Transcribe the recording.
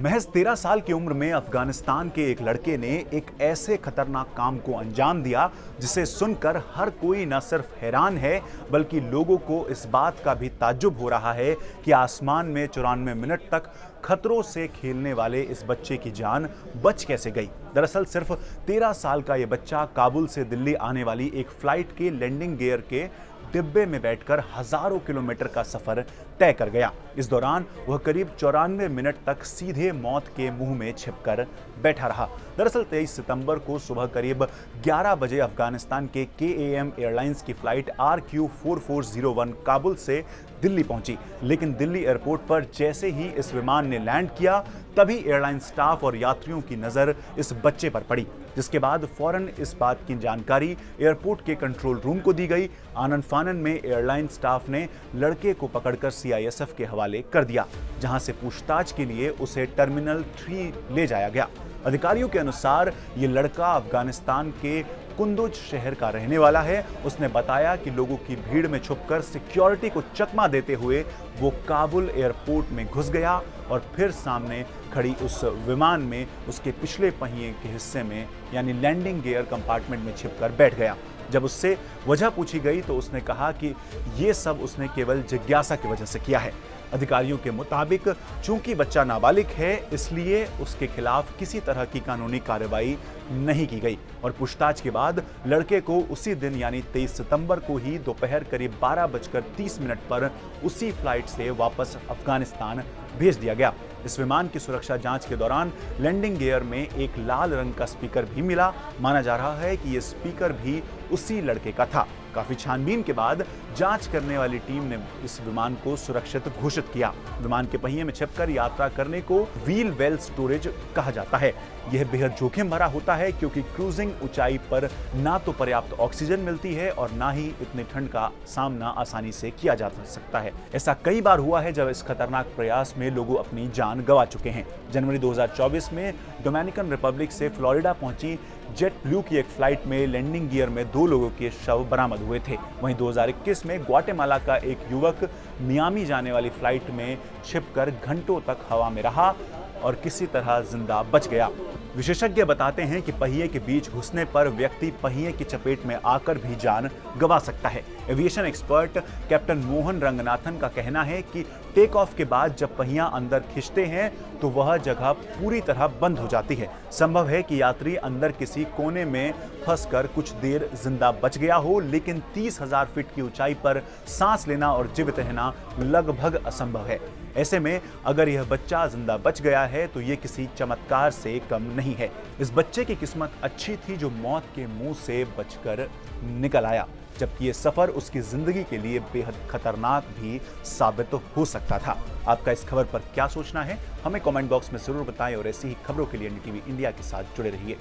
महज 13 साल की उम्र में अफगानिस्तान के एक लड़के ने एक ऐसे खतरनाक काम को अंजाम दिया जिसे सुनकर हर कोई न सिर्फ हैरान है बल्कि लोगों को इस बात का भी ताज्जुब हो रहा है कि आसमान में 94 मिनट तक खतरों से खेलने वाले इस बच्चे की जान बच कैसे गई। दरअसल सिर्फ 13 साल का यह बच्चा काबुल से दिल्ली आने वाली एक फ्लाइट के लैंडिंग गियर के डिब्बे में बैठकर हजारों किलोमीटर का सफर तय कर गया। इस दौरान वह करीब 94 मिनट तक सीधे मौत के मुंह में छिपकर बैठा रहा। दरअसल 23 सितंबर को सुबह करीब 11 बजे अफगानिस्तान के KAM एयरलाइंस की फ्लाइट RQ4401 काबुल से दिल्ली पहुंची, लेकिन दिल्ली एयरपोर्ट पर जैसे ही इस विमान ने लैंड किया तभी एयरलाइन स्टाफ और यात्रियों की नजर इस बच्चे पर पड़ी, जिसके बाद फौरन इस बात की जानकारी एयरपोर्ट के कंट्रोल रूम को दी गई। आनन फानन में एयरलाइन स्टाफ ने लड़के को पकड़कर CISF के हवाले कर दिया, जहां से पूछताछ के लिए उसे टर्मिनल 3 ले जाया गया। अधिकारियों के अनुसार ये लड़का अफगानिस्तान के कुंदुज शहर का रहने वाला है। उसने बताया कि लोगों की भीड़ में छुपकर सिक्योरिटी को चकमा देते हुए वो काबुल एयरपोर्ट में घुस गया और फिर सामने खड़ी उस विमान में उसके पिछले पहिए के हिस्से में यानी लैंडिंग गियर कंपार्टमेंट में छिपकर बैठ गया। जब उससे वजह पूछी गई तो उसने कहा कि ये सब उसने केवल जिज्ञासा की वजह से किया है। अधिकारियों के मुताबिक चूंकि बच्चा नाबालिग है इसलिए उसके खिलाफ किसी तरह की कानूनी कार्रवाई नहीं की गई और पूछताछ के बाद लड़के को उसी दिन यानी 23 सितंबर को ही दोपहर करीब 12:30 पर उसी फ्लाइट से वापस अफगानिस्तान भेज दिया गया। इस विमान की सुरक्षा जांच के दौरान लैंडिंग गियर में एक लाल रंग का स्पीकर भी मिला। माना जा रहा है कि यह स्पीकर भी उसी लड़के का था। काफी छानबीन के बाद जांच करने वाली टीम ने इस विमान को सुरक्षित घोषित किया। विमान के पहिए में छिपकर यात्रा करने को व्हील वेल स्टोरेज कहा जाता है। यह बेहद जोखिम भरा होता है क्योंकि क्रूजिंग ऊंचाई पर ना तो पर्याप्त ऑक्सीजन मिलती है और ना ही इतनी ठंड का सामना आसानी से किया जा सकता है। ऐसा कई बार हुआ है जब इस खतरनाक प्रयास में लोग अपनी जान गंवा चुके हैं। जनवरी 2024 में डोमिनिकन रिपब्लिक से फ्लोरिडा पहुंची जेट ब्लू की एक फ्लाइट में लैंडिंग गियर में 2 लोगों के शव बरामद हुए थे। वहीं 2021 में ग्वाटेमाला का एक युवक मियामी जाने वाली फ्लाइट में छिपकर घंटों तक हवा में रहा और किसी तरह जिंदा बच गया। विशेषज्ञ बताते हैं कि पहिए के बीच घुसने पर व्यक्ति पहिए की चपेट में आकर भी जान गंवा सकता है। Aviation expert captain Mohan Ranganathan का कहना है कि टेक ऑफ के बाद जब पहिया अंदर खींचते हैं तो वह जगह पूरी तरह बंद हो जाती है। संभव है कि यात्री अंदर किसी कोने में फंसकर कुछ देर जिंदा बच गया हो, लेकिन 30,000 फीट की ऊंचाई पर सांस लेना और जीवित रहना लगभग असंभव है। ऐसे में अगर यह बच्चा जिंदा बच गया है तो यह किसी चमत्कार से कम नहीं है। इस बच्चे की किस्मत अच्छी थी जो मौत के मुंह से बचकर निकल आया, जबकि ये सफर उसकी जिंदगी के लिए बेहद खतरनाक भी साबित हो सकता था। आपका इस खबर पर क्या सोचना है हमें कमेंट बॉक्स में जरूर बताएं और ऐसी ही खबरों के लिए NDTV इंडिया के साथ जुड़े रहिए।